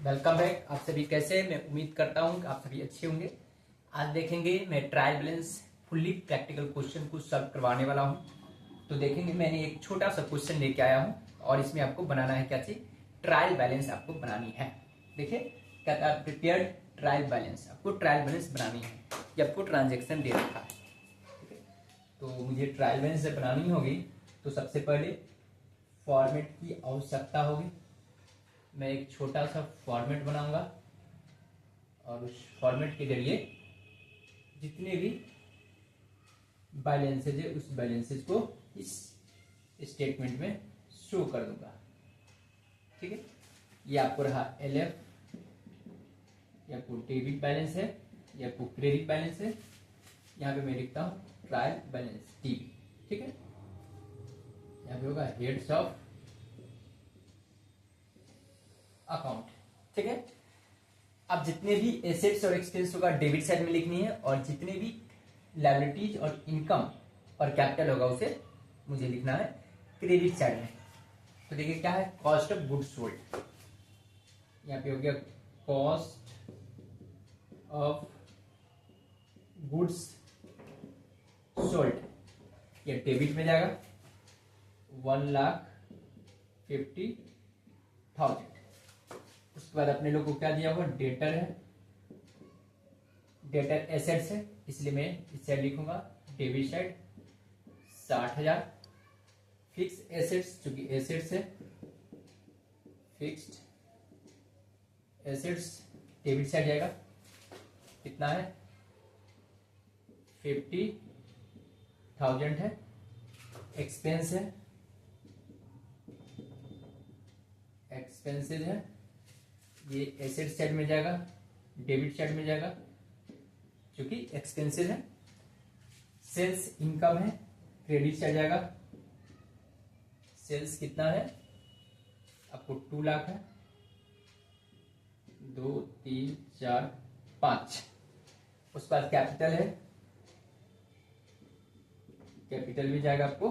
Welcome back. आप सभी कैसे हैं? मैं उम्मीद करता हूं कि आप सभी अच्छे होंगे। आज देखेंगे मैं trial balance fully practical question को सॉल्व करवाने वाला हूं। तो देखेंगे मैंने एक छोटा सा क्वेश्चन लेके आया हूं और इसमें आपको बनाना है क्या चीज, ट्रायल बैलेंस आपको बनानी है। देखिए कहता है प्रिपेयर्ड ट्रायल बैलेंस, आपको ट्रायल बैलेंस बनानी है। ये आपको ट्रांजेक्शन दे रखा है, ठीक है। तो मुझे ट्रायल बैलेंस जब बनानी होगी तो सबसे पहले फॉर्मेट की आवश्यकता होगी। मैं एक छोटा सा फॉर्मेट बनाऊंगा और उस फॉर्मेट के जरिए जितने भी बैलेंसेज है उस बैलेंसेज को इस स्टेटमेंट में शो कर दूंगा, ठीक है। ये आपको रहा LF, ये आपको डेबिट बैलेंस है, ये आपको क्रेडिट बैलेंस है। यहाँ पे मैं लिखता हूँ ट्रायल बैलेंस DB, ठीक है। यहाँ पे होगा हेड्स ऑफ अकाउंट, ठीक है। अब जितने भी एसेट्स और एक्सपेंस होगा डेबिट साइड में लिखनी है और जितने भी लायबिलिटीज और इनकम और कैपिटल होगा उसे मुझे लिखना है क्रेडिट साइड में। तो देखिए क्या है, कॉस्ट ऑफ गुड्स सोल्ड, यहाँ पे हो गया कॉस्ट ऑफ गुड्स सोल्ड, ये डेबिट में जाएगा 1,50,000। उसके बाद अपने लोग को क्या दिया हुआ, डेटर है, डेटर एसेट्स है, इसलिए मैं इस साइड लिखूंगा डेबिट साइड 60,000। फिक्स एसेट्स, चूंकि एसेट्स है, फिक्स्ड एसेट्स डेबिट साइड जाएगा, कितना है 50,000 है। एक्सपेंस है, एक्सपेंसेस है, ये एसेट साइड में जाएगा, डेबिट साइड में जाएगा क्योंकि एक्सपेंसिव है। सेल्स इनकम है, क्रेडिट साइड जाएगा। सेल्स कितना है आपको 2 लाख है, 2, 3, 4, 5। उसके बाद कैपिटल है, कैपिटल भी जाएगा आपको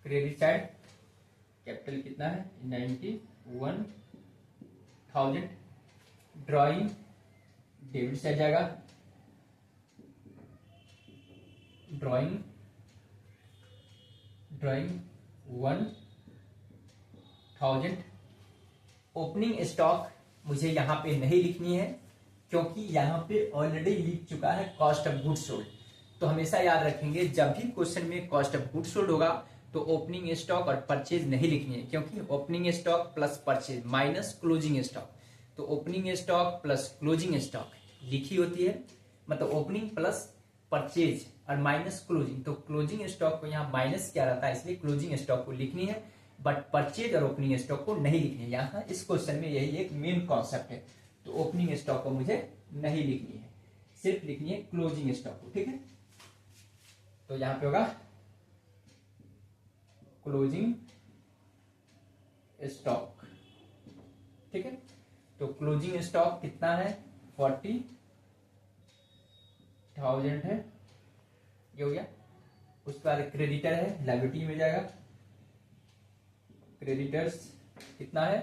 क्रेडिट साइड। कैपिटल कितना है 91,000। ड्राइंग डेबिट साइड जाएगा, ड्राइंग 1,000। ओपनिंग स्टॉक मुझे यहां पे नहीं लिखनी है क्योंकि यहां पे ऑलरेडी लिख चुका है कॉस्ट ऑफ गुड्स सोल्ड। तो हमेशा याद रखेंगे जब भी क्वेश्चन में कॉस्ट ऑफ गुड्स सोल्ड होगा तो ओपनिंग स्टॉक और परचेज नहीं लिखनी है, क्योंकि opening stock plus purchase minus closing stock. तो opening stock plus closing stock लिखी होती है, मतलब ओपनिंग प्लस परचेज और माइनस क्लोजिंग। तो क्लोजिंग स्टॉक को यहाँ माइनस किया रहता है, इसलिए क्लोजिंग स्टॉक को लिखनी है, बट परचेज और ओपनिंग स्टॉक को नहीं लिखनी है। यहाँ इस क्वेश्चन में यही एक मेन कॉन्सेप्ट है। तो ओपनिंग स्टॉक को मुझे नहीं लिखनी है, सिर्फ लिखनी है क्लोजिंग स्टॉक को, ठीक है। तो यहां पे होगा क्लोजिंग स्टॉक, ठीक है। तो क्लोजिंग स्टॉक कितना है 40,000 है, ये हो गया। उसके बाद क्रेडिटर है, लायबिलिटी में जाएगा। क्रेडिटर्स कितना है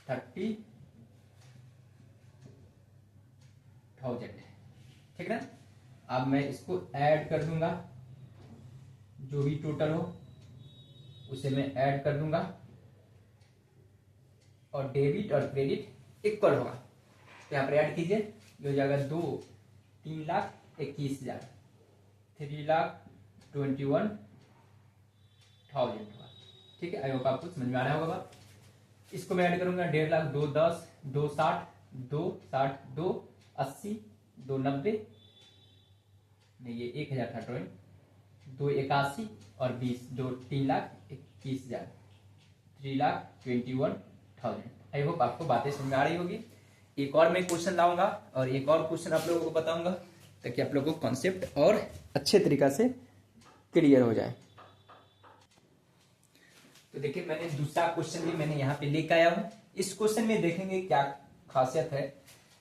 30,000, ठीक है ना। अब मैं इसको ऐड कर दूंगा, जो भी टोटल हो उसे मैं ऐड कर दूंगा और डेबिट और क्रेडिट इक्वल होगा। तो यहां पर ऐड कीजिए, ये हो जाएगा 3,21,000, 3,21,000 होगा, ठीक है। आई होप आपको समझ में आ रहा होगा बात। इसको मैं ऐड करूंगा 1.5 लाख, 2 10, 2 60, 2 60, 2 80, 2 90, नहीं ये 1,000 था ड्रॉइंग, 2 81 और 20, 2 3,21,000, 3,21,000। आई होप आपको बातें समझ में आ रही होगी। एक और मैं क्वेश्चन लाऊंगा और एक और क्वेश्चन आप लोगों को बताऊंगा ताकि आप लोगों को कॉन्सेप्ट और अच्छे तरीका से क्लियर हो जाए। तो देखिए मैंने दूसरा क्वेश्चन भी मैंने यहाँ पे लेकर आया हूँ। इस क्वेश्चन में देखेंगे क्या खासियत है।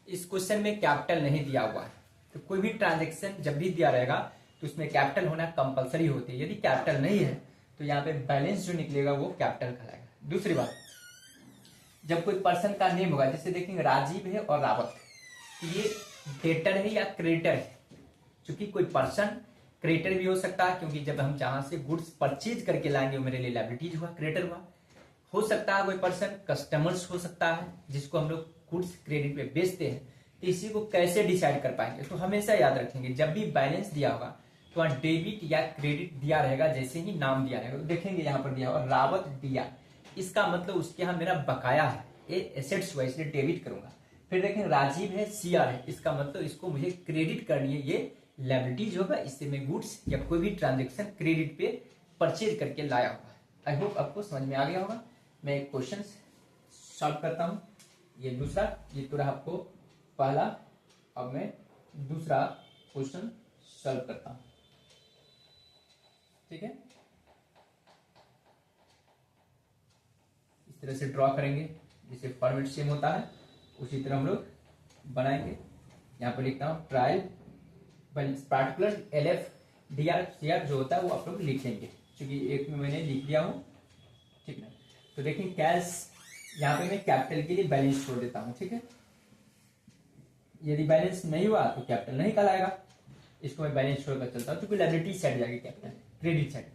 इस क्वेश्चन में कैपिटल नहीं दिया हुआ है, तो कोई भी ट्रांजेक्शन जब भी दिया रहेगा तो उसमें कैपिटल होना कंपलसरी होती है। यदि कैपिटल नहीं है तो यहाँ पे बैलेंस जो निकलेगा वो कैपिटल कहलाएगा। दूसरी बात, जब कोई पर्सन का नेम होगा, जैसे देखेंगे राजीव है और रावत, तो ये डेटर है या क्रेडिटर है। क्योंकि कोई पर्सन क्रेडिटर भी हो सकता है, क्योंकि जब हम जहां से गुड्स परचेज करके लाएंगे वो मेरे लिए लायबिलिटीज हुआ, क्रेडिटर हुआ। हो सकता है कोई पर्सन कस्टमर्स हो सकता है, जिसको हम लोग गुड्स क्रेडिट पे बेचते हैं। तो इसी को कैसे डिसाइड कर पाएंगे, तो हमेशा याद रखेंगे जब भी बैलेंस दिया होगा तो वहां डेबिट या क्रेडिट दिया रहेगा, जैसे ही नाम दिया रहेगा। तो देखेंगे यहाँ पर दिया होगा रावत दिया, इसका मतलब उसके यहाँ मेरा बकाया है, ये एसेट्स हुआ, इसलिए डेबिट करूंगा। फिर देखें राजीव है सीआर है, इसका मतलब इसको मुझे क्रेडिट करनी है, ये लायबिलिटीज होगा, इससे मैं गुड्स या कोई भी ट्रांजेक्शन क्रेडिट पे परचेज करके लाया होगा। आई होप आपको समझ में आ गया होगा। मैं एक क्वेश्चन सॉल्व करता हूँ, ये दूसरा, ये तो रहा आपको पहला, अब मैं दूसरा क्वेश्चन सॉल्व करता हूँ, ठीक है। इस तरह से ड्रॉ करेंगे, जिससे फॉर्मेट सेम होता है उसी तरह हम लोग बनाएंगे। यहाँ पर लिखता हूँ trial particular LF DR CR जो होता है वो आप लोग लिखेंगे, क्योंकि एक में मैंने लिख दिया हूँ, ठीक है। तो देखिए कैश, यहाँ पे मैं कैपिटल के लिए बैलेंस छोड़ देता हूँ, ठीक है। यदि बैलेंस नहीं हुआ तो कैपिटल नहीं कहलाएगा, इसको मैं बैलेंस छोड़कर चलता हूँ, क्योंकि लायबिलिटी साइड जाएगी capital, credit side.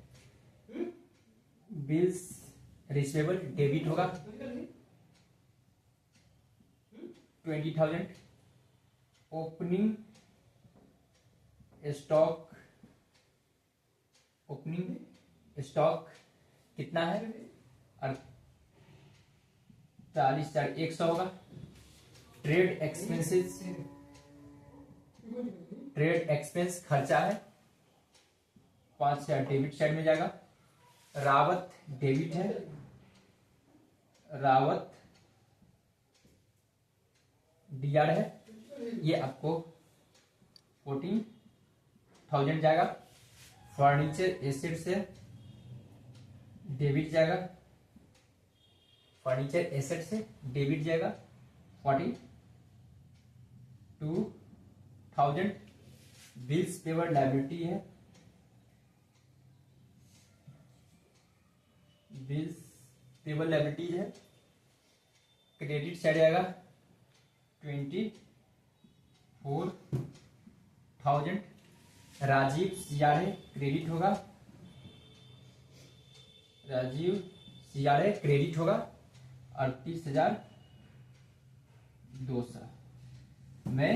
Bills receivable debit होगा 20,000। ओपनिंग स्टॉक कितना है, 48,100 होगा। ट्रेड एक्सपेंस खर्चा है 5,000 डेबिट साइड में जाएगा। रावत डेबिट है, रावत DR है, ये आपको 14,000 जाएगा। फर्नीचर एसेट से डेबिट जाएगा, फर्नीचर एसेट से डेबिट जाएगा 42,000। बिल्स पेबल लायबिलिटी है, बिल्स पेबल लायबिलिटीज है, क्रेडिट साइड आएगा 24,000। राजीव CR है, क्रेडिट होगा, राजीव CR है, क्रेडिट होगा 38,200। मैं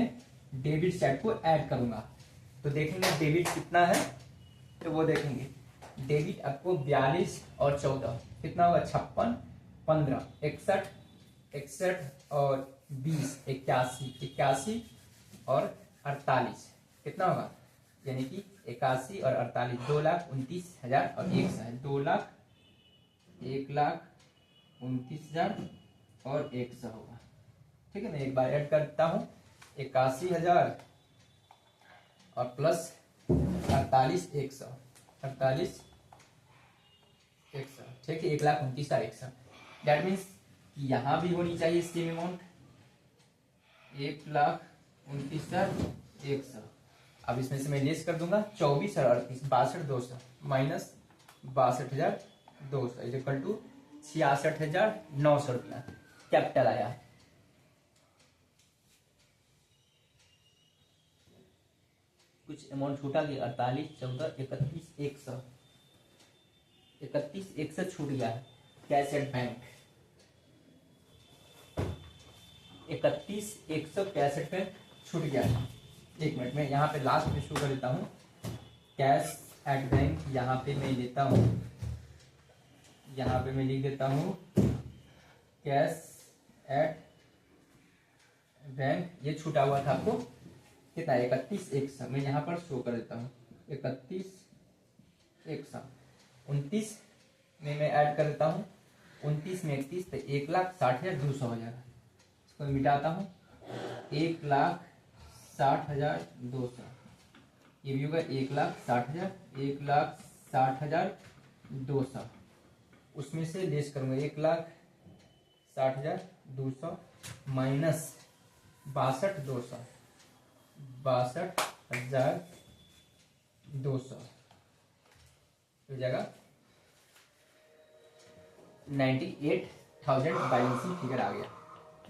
डेबिट साइड को ऐड करूंगा, तो देखेंगे डेबिट कितना है, तो वो देखेंगे डेबिट आपको 42 और 14 कितना होगा, 56, 15, 61, 61 और 20, 81, 81 और 48 कितना होगा, यानी कि 81 और 48 2,29,000 और 100 है, 1,29,000 और 100 होगा, ठीक है। मैं एक बार ऐड करता हूँ, 81,000 और प्लस 48,100, 48,100, ठीक है। 1,29,100, दैट मीन्स यहाँ भी होनी चाहिए सेम अमाउंट 1,29,100। अब इसमें से मैं लेस कर दूंगा 24 और 38, 62,200 माइनस 62,200 इज इक्वल टू 66,900 रुपया कैपिटल आया है। कुछ अमाउंट छूटा गया, 48, 14, 31, 100, 31,100 छूट गया है cash at bank, 31,100 cash at bank छूट गया है। एक मिनट में यहाँ पे लास्ट में शो कर देता हूँ, कैश एट बैंक, यहाँ पे मैं लेता हूँ, यहाँ पे मैं लिख देता हूँ कैश एट बैंक, ये छूटा हुआ था आपको कितना, 31,100, मैं यहाँ पर शो कर देता हूँ 31,100। 29 में मैं ऐड कर देता हूँ, 29 में 31 तो 1,60,200 हो जाएगा, इसको मिटाता हूँ 1,60,200, ये भी होगा 1,60,000, 1,60,200, उसमें से लेस करूंगा 1,60,200 माइनस 62,200, 62,200 हो जाएगा 98,200। 98,000 बैलेंसिंग फिगर आ गया।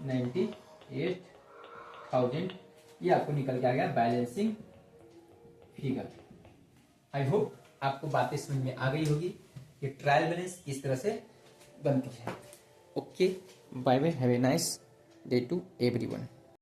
98,000 ये आपको निकल के आ गया बैलेंसिंग फिगर। आई होप आपको बातें समझ में आ गई होगी कि ट्रायल बैलेंस किस तरह से बनती है। Okay, bye bye, have a nice day to everyone.